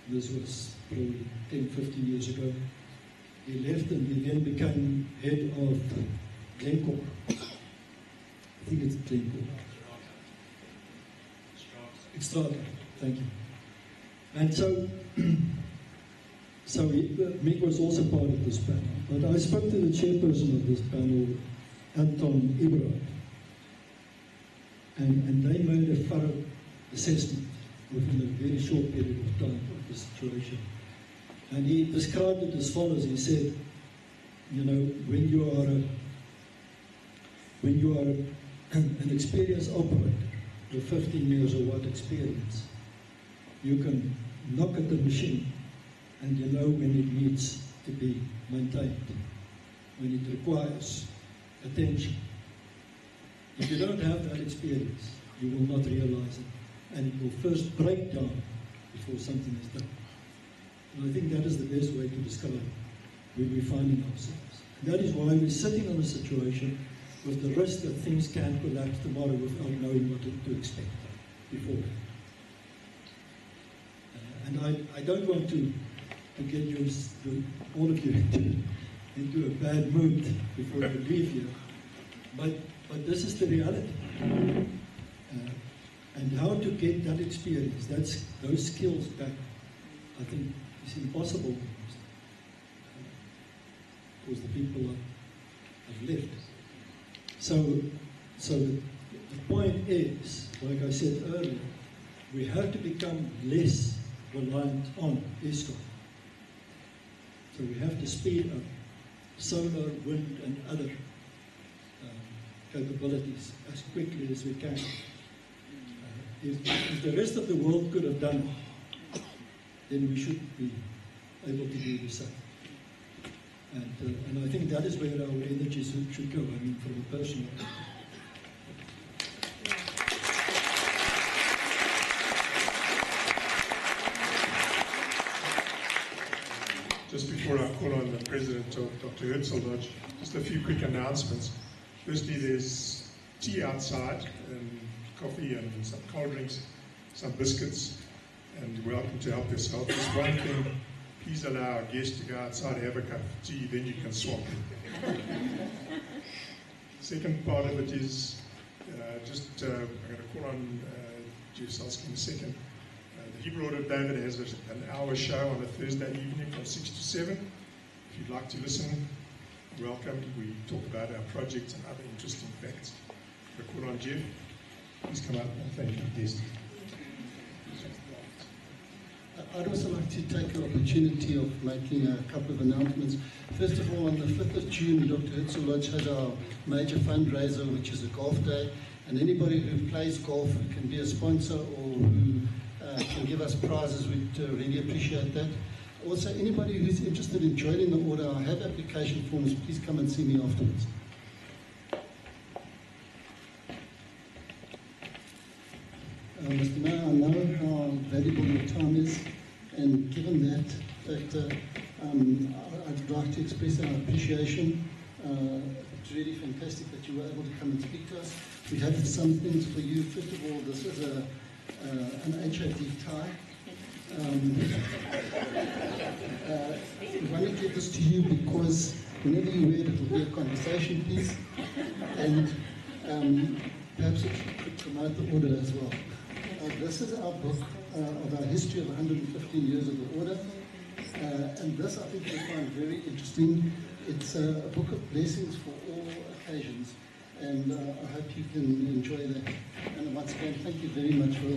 this was probably 10, 15 years ago, he left and he then became head of Glencore. I think it's Glencore. Xstrata, thank you. And so Mick was also part of this panel. But I spoke to the chairperson of this panel, Anton Eberhard, and they made a thorough assessment within a very short period of time of the situation. And he described it as follows. He said, you know, when you are an experienced operator with 15 years of what experience, you can knock at the machine and you know when it needs to be maintained, when it requires attention. If you don't have that experience, you will not realize it, and it will first break down before something is done. And I think that is the best way to describe where we're finding ourselves. And that is why we're sitting in a situation with the risk that things can collapse tomorrow without knowing what to expect beforehand. And I don't want to get you, all of you into a bad mood before you leave here, but this is the reality. And how to get that experience, those skills back, I think is impossible because the people have left. So the point is, like I said earlier, we have to become less reliant on Eskom. So we have to speed up solar, wind, and other capabilities as quickly as we can. If the rest of the world could have done it, then we should be able to do the same. And I think that is where our energy should go, I mean, from a personal. Just before I call on the president of Dr. Herzl Lodge, just a few quick announcements. Firstly, there's tea outside, and coffee and some cold drinks, some biscuits, and you're welcome to help yourself. Just one thing, please allow our guests to go outside, have a cup of tea, then you can swap it. Second part of it is I'm going to call on Jeff Salsky in a second. The Hebrew Order of David has an hour show on a Thursday evening from 6 to 7. If you'd like to listen, welcome. We talk about our projects and other interesting facts. I'm going to call on Jeff. Please come up and thank you, guest. I'd also like to take the opportunity of making a couple of announcements. First of all, on the 5th of June, Dr. Herzl Lodge has our major fundraiser, which is a golf day. And anybody who plays golf, who can be a sponsor or who can give us prizes, we'd really appreciate that. Also, anybody who's interested in joining the order, I have application forms. Please come and see me afterwards. Mr. Mayor, I know how valuable your time is, and given that factor, I'd like to express our appreciation. It's really fantastic that you were able to come and speak to us. We have some things for you. First of all, this is an HID tie. We want to give this to you because whenever you wear it, it will be a conversation piece, and perhaps it could promote the order as well. This is our book of our history of 115 years of the order, and this I think you'll find very interesting. It's a book of blessings for all occasions, and I hope you can enjoy that. And once again, thank you very much for